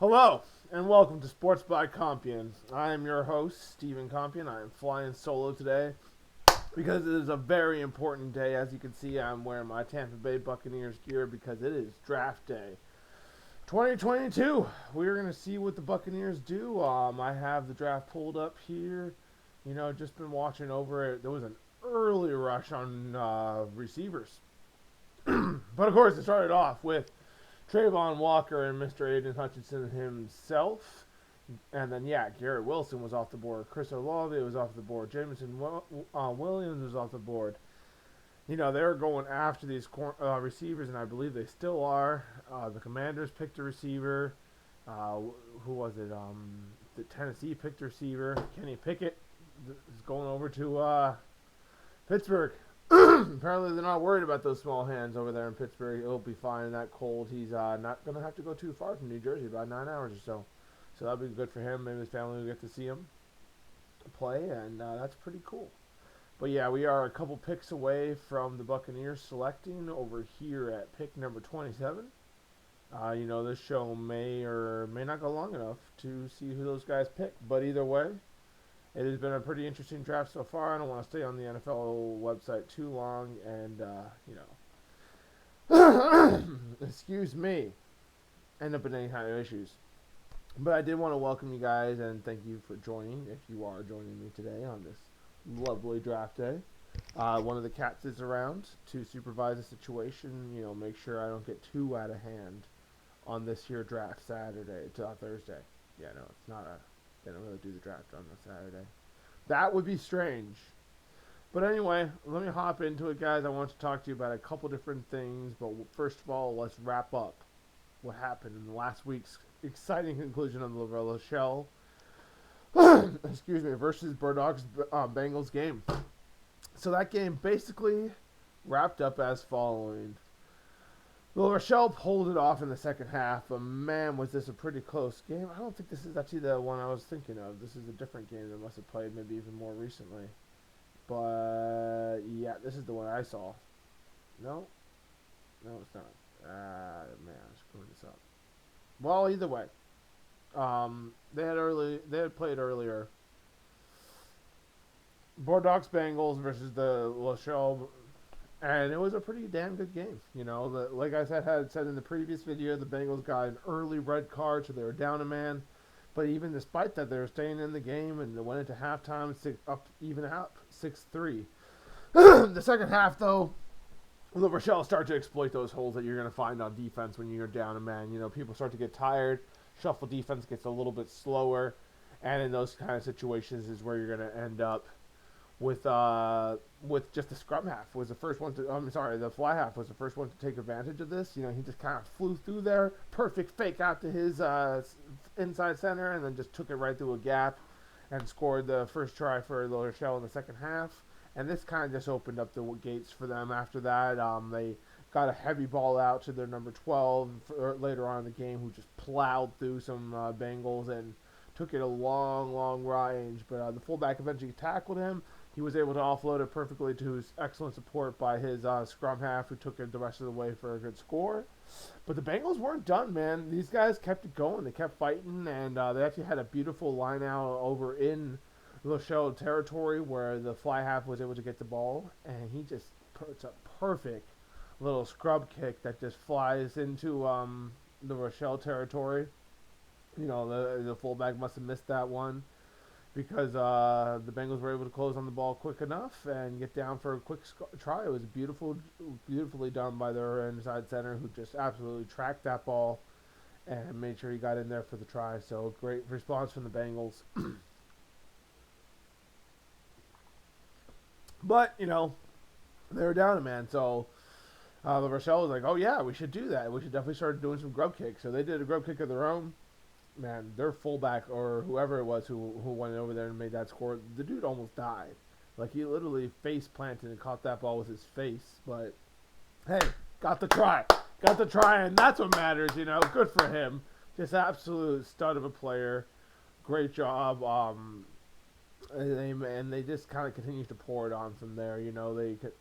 Hello, and welcome to Sports by Compian. I am your host, Stephen Compian. I am flying solo today because it is a very important day. As you can see, I'm wearing my Tampa Bay Buccaneers gear because it is draft day. 2022. We're going to see what the Buccaneers do. I have the draft pulled up here. Just been watching over it. There was an early rush on receivers. But of course, it started off with Trayvon Walker and Mr. Aiden Hutchinson himself. And then, Garrett Wilson was off the board. Chris Olave was off the board. Jameson Williams was off the board. They were going after these receivers, and I believe they still are. The Commanders picked a receiver. Who was it? The Tennessee picked a receiver. Kenny Pickett is going over to Pittsburgh. Apparently, they're not worried about those small hands over there in Pittsburgh. He'll be fine in that cold. He's not going to have to go too far from New Jersey, about 9 hours or so. So that'll be good for him. Maybe his family will get to see him play, and that's pretty cool. But we are a couple picks away from the Buccaneers selecting over here at pick number 27. This show may or may not go long enough to see who those guys pick. But either way, it has been a pretty interesting draft so far. I don't want to stay on the NFL website too long and, excuse me, end up in any kind of issues. But I did want to welcome you guys and thank you for joining, if you are joining me today on this lovely draft day. One of the cats is around to supervise the situation, make sure I don't get too out of hand on this here draft Saturday to Thursday. It's not they don't really do the draft on a Saturday. That would be strange. But anyway, let me hop into it, guys. I want to talk to you about a couple different things. But first of all, let's wrap up what happened in last week's exciting conclusion of the La Rochelle versus Bulldogs Bengals game. So that game basically wrapped up as following. La Rochelle pulled it off in the second half, but man, was this a pretty close game. I don't think this is actually the one I was thinking of. This is a different game that must have played maybe even more recently. But, this is the one I saw. No, it's not. Man, I'm screwing this up. Well, either way, they had played earlier. Bulldogs Bengals versus the La Rochelle. And it was a pretty damn good game. Like I had said in the previous video, the Bengals got an early red card, so they were down a man. But even despite that, they were staying in the game, and they went into halftime even up 6-3. The second half, though, La Rochelle started to exploit those holes that you're going to find on defense when you're down a man. People start to get tired. Shuffle defense gets a little bit slower. And in those kind of situations is where you're going to end up with just the scrum half was the first one to the fly half was the first one to take advantage of this. He just kind of flew through there, perfect fake out to his inside center, and then just took it right through a gap and scored the first try for La Rochelle in the second half. And this kind of just opened up the gates for them after that. They got a heavy ball out to their number 12 later on in the game, who just plowed through some Bengals and took it a long range. But the fullback eventually tackled him. He was able to offload it perfectly to his excellent support by his scrum half, who took it the rest of the way for a good score. But the Bengals weren't done, man. These guys kept it going. They kept fighting, and they actually had a beautiful line out over in La Rochelle territory where the fly half was able to get the ball, and he just puts a perfect little scrub kick that just flies into the Rochelle territory. The fullback must have missed that one, because the Bengals were able to close on the ball quick enough and get down for a quick try. It was beautifully done by their inside center, who just absolutely tracked that ball and made sure he got in there for the try. So great response from the Bengals. But, they were down a man. So La Rochelle was like, oh yeah, we should do that. We should definitely start doing some grub kicks. So they did a grub kick of their own. Man, their fullback, or whoever it was who went over there and made that score, the dude almost died. Like, he literally face planted and caught that ball with his face. But, hey, got the try, and that's what matters, Good for him. Just absolute stud of a player. Great job. They just kind of continued to pour it on from there.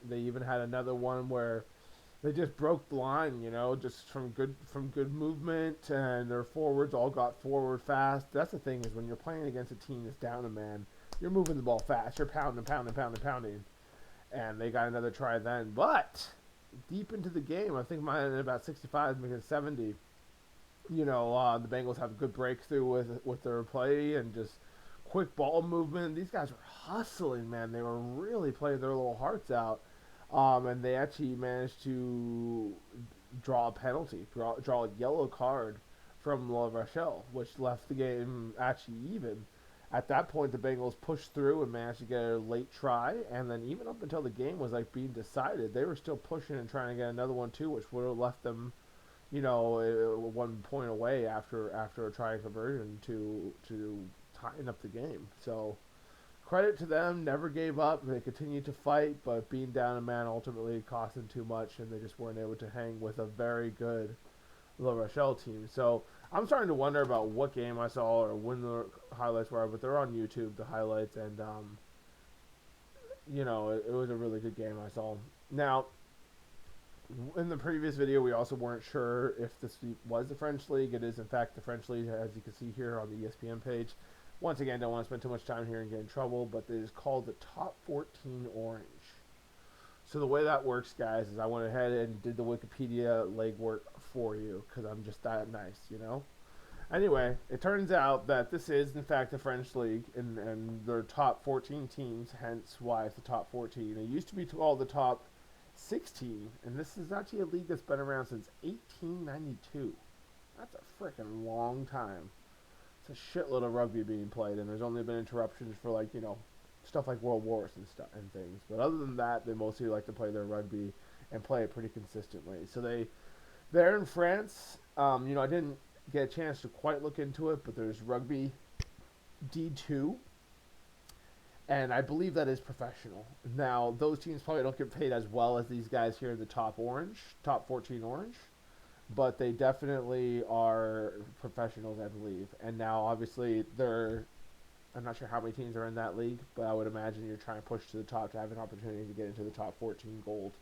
They even had another one where they just broke the line, just from good movement, and their forwards all got forward fast. That's the thing, is when you're playing against a team that's down a man, you're moving the ball fast. You're pounding, pounding, pounding, pounding, and they got another try then. But deep into the game, I think mine at about 65, making 70. The Bengals have a good breakthrough with their play and just quick ball movement. These guys were hustling, man. They were really playing their little hearts out. And they actually managed to draw a penalty, draw a yellow card from La Rochelle, which left the game actually even. At that point, the Bengals pushed through and managed to get a late try, and then even up until the game was like being decided, they were still pushing and trying to get another one too, which would have left them, 1 point away after a try conversion to tighten up the game. So credit to them, never gave up. They continued to fight, but being down a man ultimately cost them too much, and they just weren't able to hang with a very good La Rochelle team. So I'm starting to wonder about what game I saw or when the highlights were, but they're on YouTube, the highlights, and it was a really good game I saw. Now, in the previous video, we also weren't sure if this was the French League. It is, in fact, the French League, as you can see here on the ESPN page. Once again, don't want to spend too much time here and get in trouble, but it is called the Top 14 Orange. So the way that works, guys, is I went ahead and did the Wikipedia legwork for you, because I'm just that nice. Anyway, it turns out that this is, in fact, the French League, and their top 14 teams, hence why it's the top 14. It used to be called the top 16, and this is actually a league that's been around since 1892. That's a freaking long time. It's a shitload of rugby being played, and there's only been interruptions for stuff like World Wars and stuff and things. But other than that, they mostly like to play their rugby and play it pretty consistently. So they're in France. I didn't get a chance to quite look into it, but there's Rugby D2, and I believe that is professional. Now, those teams probably don't get paid as well as these guys here in the top 14 Orange, but they definitely are professionals, I believe. And now, obviously, I'm not sure how many teams are in that league, but I would imagine you're trying to push to the top to have an opportunity to get into the top 14 gold.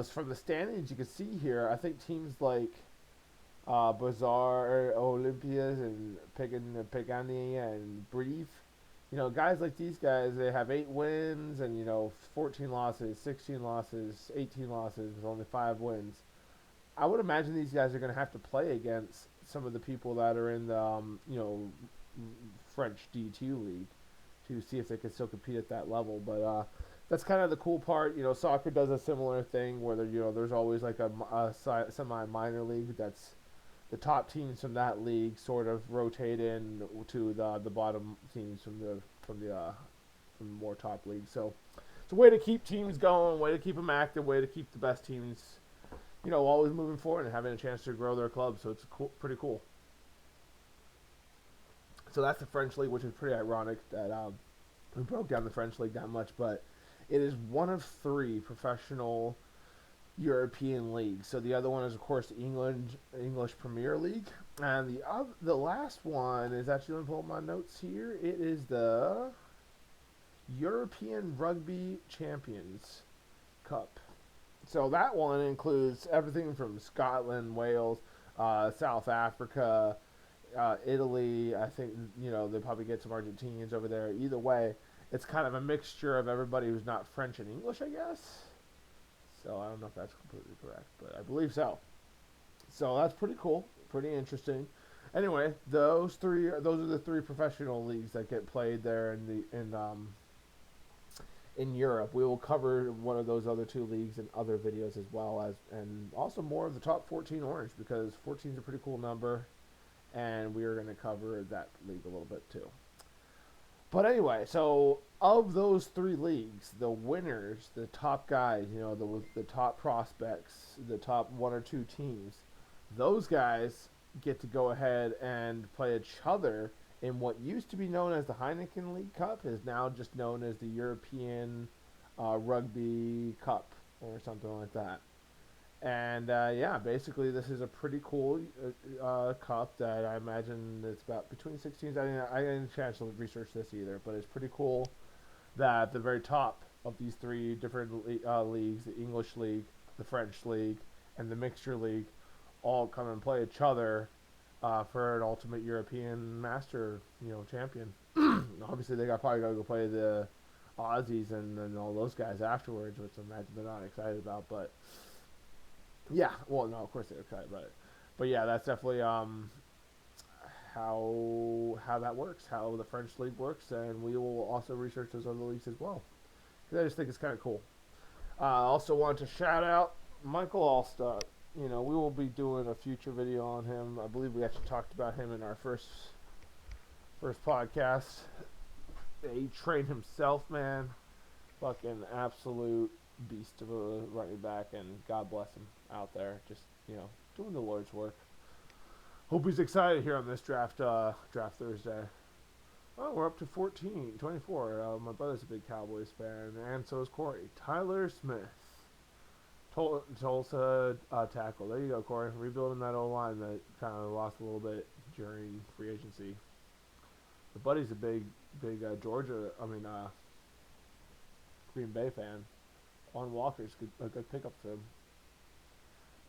From the standings you can see here, I think teams like Bazaar, Olympias, and Pegani and Brief, guys like these guys, they have 8 wins and, 14 losses, 16 losses, 18 losses with only 5 wins. I would imagine these guys are going to have to play against some of the people that are in the, French D2 league to see if they can still compete at that level. But that's kind of the cool part. Soccer does a similar thing where there's always like a semi-minor league that's the top teams from that league sort of rotate in to the bottom teams from the more top league. So it's a way to keep teams going, way to keep them active, way to keep the best teams, always moving forward and having a chance to grow their club. So it's pretty cool. So that's the French League, which is pretty ironic that we broke down the French League that much, but it is one of 3 professional European leagues. So the other one is, of course, the English Premier League, and the last one is actually, let me pull up my notes here. It is the European Rugby Champions Cup. So that one includes everything from Scotland, Wales, South Africa, Italy. I think they probably get some Argentinians over there. Either way, it's kind of a mixture of everybody who's not French and English, I guess. So I don't know if that's completely correct, but I believe so. So that's pretty cool, pretty interesting. Anyway, those are the 3 professional leagues that get played there in Europe. We will cover one of those other 2 leagues in other videos as well, and also more of the top 14 Orange, because 14 is a pretty cool number, and we are going to cover that league a little bit too. But anyway, so of those 3 leagues, the winners, the top guys, the top prospects, the top 1 or 2 teams, those guys get to go ahead and play each other in what used to be known as the Heineken League Cup, is now just known as the European Rugby Cup or something like that. And basically this is a pretty cool cup that I imagine it's about between 16. I didn't chance to research this either, but it's pretty cool that the very top of these 3 different leagues, the English League, the French League, and the Mixture League all come and play each other for an ultimate European Master, champion. Obviously, probably got to go play the Aussies and all those guys afterwards, which I imagine they're not excited about. But yeah, well, no, of course they're excited about it. But yeah, that's definitely how that works, how the French league works, and we will also research those other leagues as well. Because I just think it's kind of cool. I also want to shout out Michael Allstott. We will be doing a future video on him. I believe we actually talked about him in our first podcast. He trained himself, man. Fucking absolute beast of a running back, and God bless him out there, just doing the Lord's work. Hope he's excited here on this draft Thursday. Oh, we're up to 24. My brother's a big Cowboys fan, and so is Corey. Tyler Smith, Tulsa tackle. There you go, Corey. Rebuilding that O-line that kind of lost a little bit during free agency. The buddy's a big Green Bay fan. On Walker's a good pickup for him.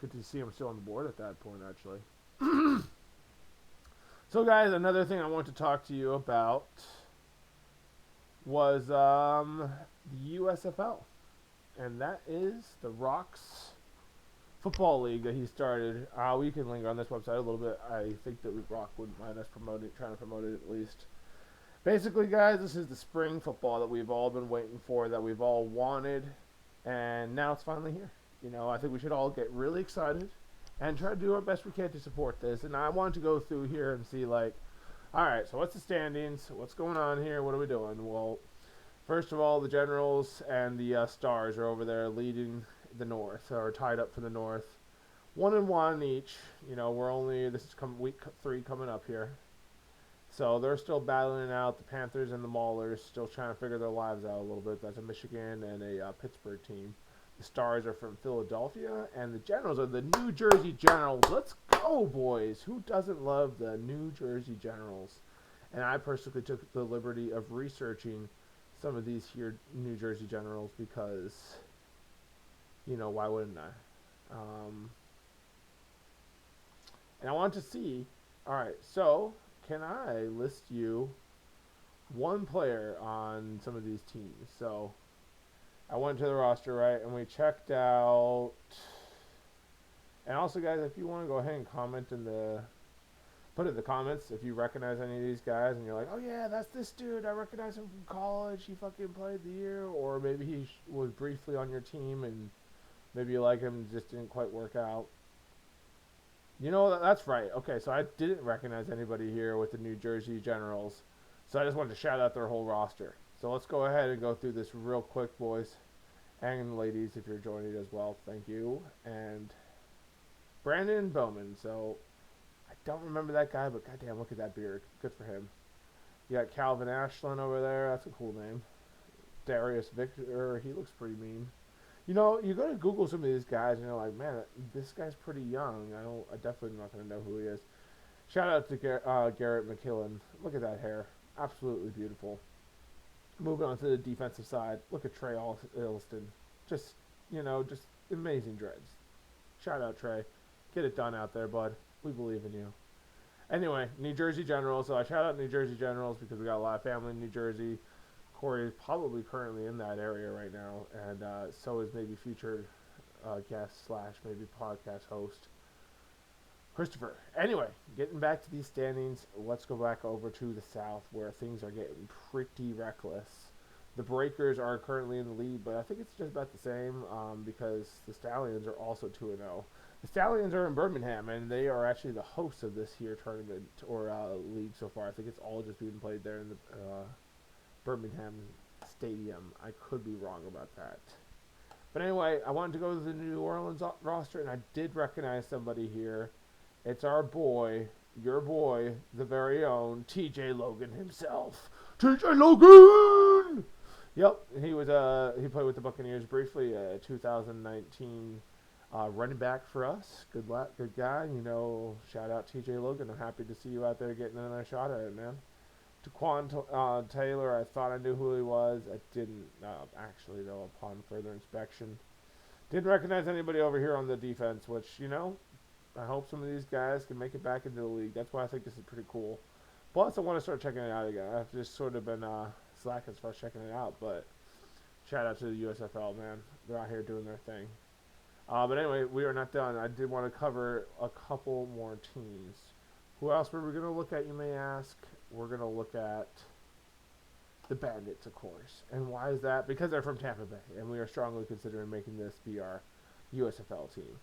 Good to see him still on the board at that point, actually. So, guys, another thing I want to talk to you about was the USFL, and that is the Rock's football league that he started. We can link on this website a little bit. I think that Rock wouldn't mind us trying to promote it at least. Basically, guys, this is the spring football that we've all been waiting for, that we've all wanted, and now it's finally here. I think we should all get really excited and try to do our best we can to support this. And I wanted to go through here and see, all right, so what's the standings? What's going on here? What are we doing? Well, first of all, the Generals and the Stars are over there leading the North, or tied up for the North. 1-1 each. This is week 3 coming up here. So they're still battling out. The Panthers and the Maulers still trying to figure their lives out a little bit. That's a Michigan and a Pittsburgh team. The Stars are from Philadelphia, and the Generals are the New Jersey Generals. Let's go, boys. Who doesn't love the New Jersey Generals? And I personally took the liberty of researching some of these here New Jersey Generals because, why wouldn't I? And I want to see, all right, so can I list you one player on some of these teams? So I went to the roster, right, and we checked out. And also, guys, if you want to go ahead and put in the comments if you recognize any of these guys, and you're like, oh yeah, that's this dude. I recognize him from college. He fucking played the year, or maybe he was briefly on your team, and maybe you like him, and just didn't quite work out. That's right. Okay, so I didn't recognize anybody here with the New Jersey Generals, so I just wanted to shout out their whole roster. So let's go ahead and go through this real quick, boys and ladies, if you're joining as well. Thank you. And Brandon Bowman. So I don't remember that guy, but goddamn, look at that beard. Good for him. You got Calvin Ashland over there. That's a cool name. Darius Victor. He looks pretty mean. You go to Google some of these guys, and you're like, man, this guy's pretty young. I definitely not going to know who he is. Shout out to Garrett McKillen. Look at that hair. Absolutely beautiful. Moving on to the defensive side, look at Trey Ilston. Just amazing dreads. Shout out, Trey. Get it done out there, bud. We believe in you. Anyway, New Jersey Generals. So I shout out New Jersey Generals because we got a lot of family in New Jersey. Corey is probably currently in that area right now, and so is maybe future guest / maybe podcast host Christopher. Anyway, getting back to these standings, let's go back over to the South where things are getting pretty reckless. The Breakers are currently in the lead, but I think it's just about the same because the Stallions are also 2-0. The Stallions are in Birmingham, and they are actually the hosts of this here tournament or league so far. I think it's all just being played there in the Birmingham Stadium. I could be wrong about that. But anyway, I wanted to go to the New Orleans roster, and I did recognize somebody here. It's our boy, your boy, the very own TJ Logan himself. TJ Logan! Yep, he played with the Buccaneers briefly, 2019 running back for us. Good guy. Shout out TJ Logan. I'm happy to see you out there getting another shot at it, man. Taquan Taylor, I thought I knew who he was. I didn't actually, though, upon further inspection. Didn't recognize anybody over here on the defense, which, I hope some of these guys can make it back into the league. That's why I think this is pretty cool. Plus, I want to start checking it out again. I've just sort of been slack as far as checking it out, but shout out to the USFL, man. They're out here doing their thing. But anyway, we are not done. I did want to cover a couple more teams. Who else were we going to look at, you may ask? We're going to look at the Bandits, of course. And why is that? Because they're from Tampa Bay, and we are strongly considering making this be our USFL team.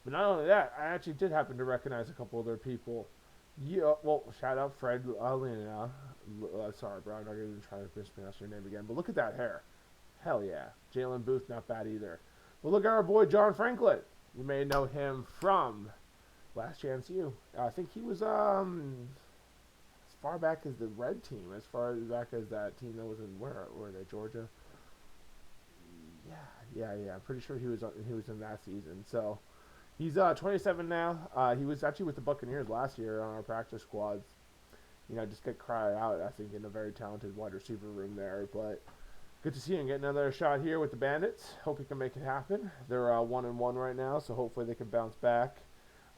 But not only that, I actually did happen to recognize a couple of their people. Yeah, well, shout out Fred Lina. Sorry, bro, I'm not going to try to mispronounce your name again. But look at that hair. Hell yeah. Jalen Booth, not bad either. But look at our boy John Franklin. You may know him from Last Chance U. I think he was as far back as the red team, as far back as that team that was in where were they, Georgia? Yeah. I'm pretty sure he was in that season. So he's 27 now. He was actually with the Buccaneers last year on our practice squads. Just get cried out, I think, in a very talented wide receiver room there. But good to see him get another shot here with the Bandits. Hope he can make it happen. They're 1-1 right now, so hopefully they can bounce back.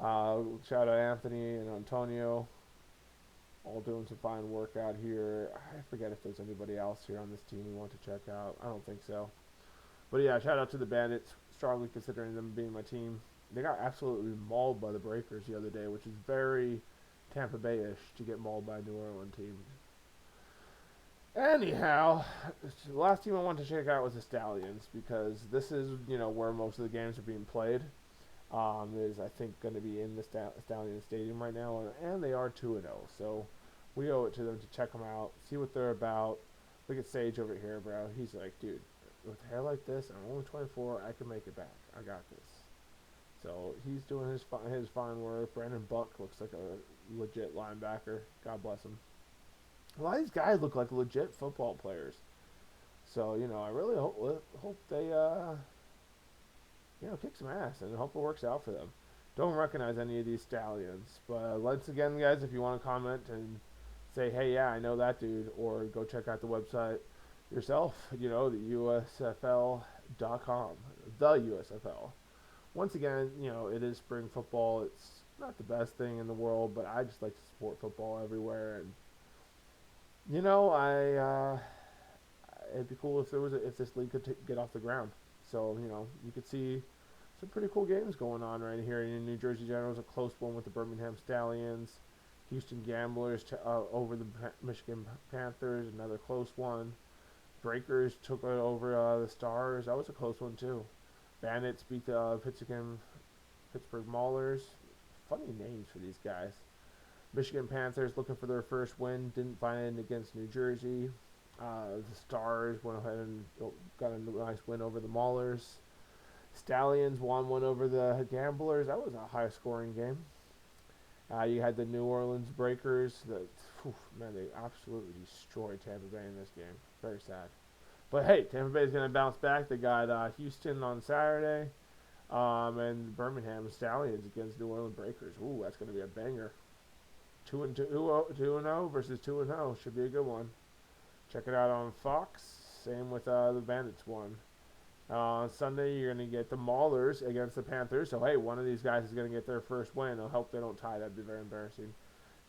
Shout out Anthony and Antonio, all doing some fine work out here. I forget if there's anybody else here on this team we want to check out. I don't think so. But yeah, shout out to the Bandits. Strongly considering them being my team. They got absolutely mauled by the Breakers the other day, which is very Tampa Bay-ish to get mauled by a New Orleans team. Anyhow, the last team I wanted to check out was the Stallions, because this is, where most of the games are being played. Is, I think, going to be in the Stallion Stadium right now, and they are 2-0, so we owe it to them to check them out, see what they're about. Look at Sage over here, bro. He's like, dude, with hair like this, I'm only 24, I can make it back. I got this. So he's doing his fine work. Brandon Buck looks like a legit linebacker. God bless him. A lot of these guys look like legit football players. So, I really hope they kick some ass, and hope it works out for them. Don't recognize any of these Stallions. But once again, guys, if you want to comment and say, hey, yeah, I know that dude, or go check out the website yourself, the USFL.com, the USFL. Once again, it is spring football. It's not the best thing in the world, but I just like to support football everywhere. And, it'd be cool if this league could get off the ground. So, you could see some pretty cool games going on right here in New Jersey Generals. A close one with the Birmingham Stallions. Houston Gamblers over the Michigan Panthers, another close one. Breakers took it over the Stars. That was a close one, too. Bandits beat the Pittsburgh Maulers. Funny names for these guys. Michigan Panthers looking for their first win. Didn't find it against New Jersey. The Stars went ahead and got a nice win over the Maulers. Stallions won one over the Gamblers. That was a high-scoring game. You had the New Orleans Breakers. They absolutely destroyed Tampa Bay in this game. Very sad. But hey, Tampa Bay is going to bounce back. They got Houston on Saturday, and Birmingham Stallions against New Orleans Breakers. Ooh, that's going to be a banger. 2-0 versus 2-0 should be a good one. Check it out on Fox. Same with the Bandits one. On Sunday, you're going to get the Maulers against the Panthers. So, hey, one of these guys is going to get their first win. I hope they don't tie. That'd be very embarrassing.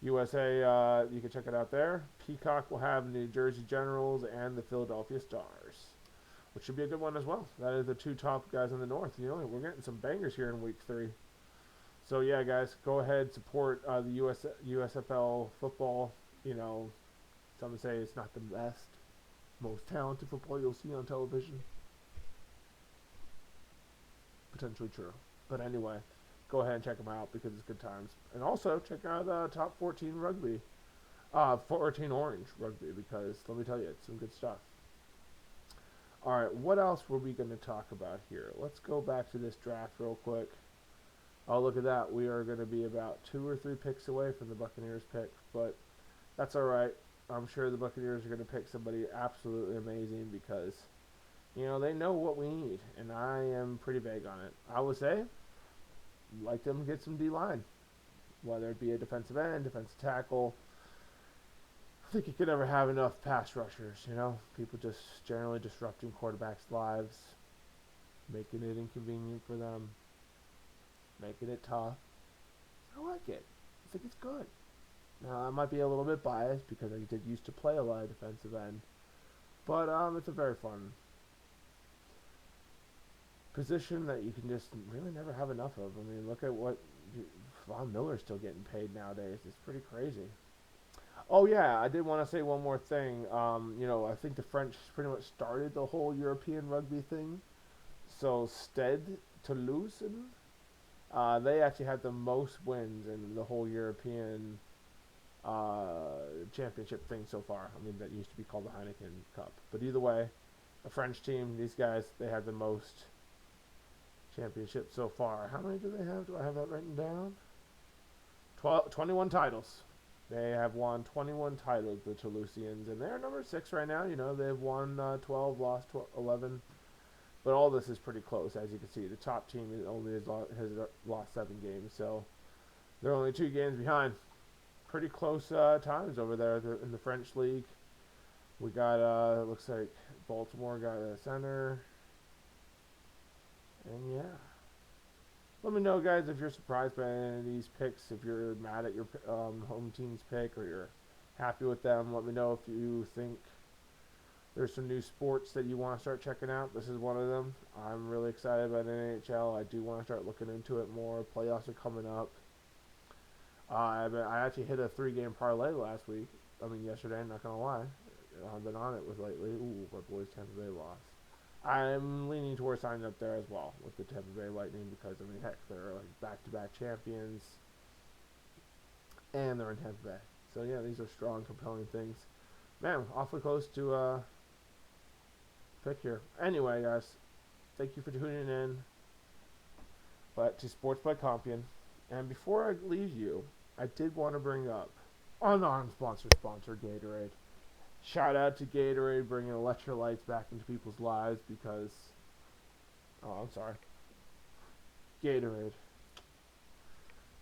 USA, you can check it out there. Peacock will have New Jersey Generals and the Philadelphia Stars, which should be a good one as well. That is the two top guys in the North. We're getting some bangers here in Week 3. So, yeah, guys, go ahead, support the USFL football. Some say it's not the best, most talented football you'll see on television. Potentially true. But anyway, go ahead and check them out because it's good times. And also, check out Top 14 Rugby. 14 Orange Rugby, because let me tell you, it's some good stuff. Alright, what else were we going to talk about here? Let's go back to this draft real quick. Oh, look at that. We are going to be about 2 or 3 picks away from the Buccaneers pick, but that's alright. I'm sure the Buccaneers are going to pick somebody absolutely amazing because, they know what we need, and I am pretty vague on it. I would say, like them to get some D-line, whether it be a defensive end, defensive tackle. I think you could never have enough pass rushers, people just generally disrupting quarterbacks' lives. making it inconvenient for them, making it tough. I like it. I think it's good. Now, I might be a little bit biased because I did used to play a lot of defensive end, but it's a very fun position that you can just really never have enough of. I mean, look at what Von Miller's still getting paid nowadays. It's pretty crazy. Oh yeah, I did want to say one more thing. I think the French pretty much started the whole European rugby thing. So Stade Toulouse, they actually had the most wins in the whole European championship thing so far. I mean, that used to be called the Heineken Cup. But either way, the French team, these guys, they had the most championships so far. How many do they have? Do I have that written down? 21 titles. They have won 21 titles, the Toulousians, and they're number 6 right now. They've won 12, lost 11. But all this is pretty close, as you can see. The top team has lost 7 games, so they're only 2 games behind. Pretty close times over there in the French league. We got, looks like Baltimore got a center. And yeah. Let me know, guys, if you're surprised by any of these picks, if you're mad at your home team's pick or you're happy with them. Let me know if you think there's some new sports that you want to start checking out. This is one of them. I'm really excited about NHL. I do want to start looking into it more. Playoffs are coming up. I actually hit a 3-game parlay yesterday, not going to lie. I've been on it lately. Ooh, my boys Tampa Bay lost. I'm leaning towards signing up there as well with the Tampa Bay Lightning because, heck, they're like back-to-back champions, and they're in Tampa Bay. So, yeah, these are strong, compelling things. Man, awfully close to pick here. Anyway, guys, thank you for tuning in to Sports by Compian. And before I leave you, I did want to bring up our non-sponsored sponsor, Gatorade. Shout out to Gatorade bringing electrolytes back into people's lives because, Gatorade.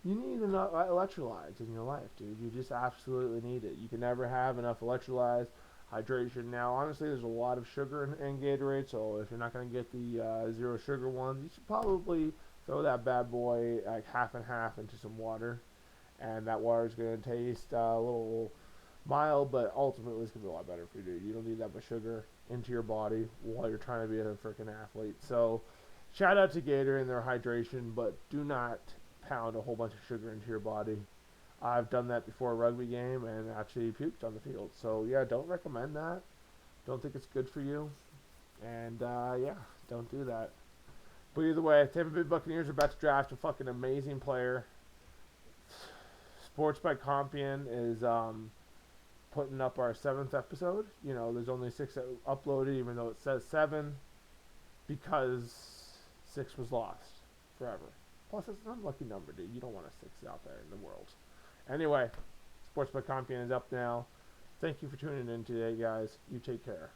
You need enough electrolytes in your life, dude. You just absolutely need it. You can never have enough electrolytes, hydration. Now, honestly, there's a lot of sugar in Gatorade, so if you're not going to get the zero sugar ones, you should probably throw that bad boy like half and half into some water. And that water is going to taste a little mild, but ultimately it's going to be a lot better for you, dude. You don't need that much sugar into your body while you're trying to be a freaking athlete. So, shout out to Gator and their hydration, but do not pound a whole bunch of sugar into your body. I've done that before a rugby game and actually puked on the field. So, yeah, don't recommend that. Don't think it's good for you. And, don't do that. But either way, Tampa Bay Buccaneers are about to draft a fucking amazing player. Sports by Compian is putting up our 7th episode. There's only 6 uploaded, even though it says 7, because 6 was lost forever. Plus, it's an unlucky number, dude. You don't want a 6 out there in the world. Anyway, Sports by Compian is up now. Thank you for tuning in today, guys. You take care.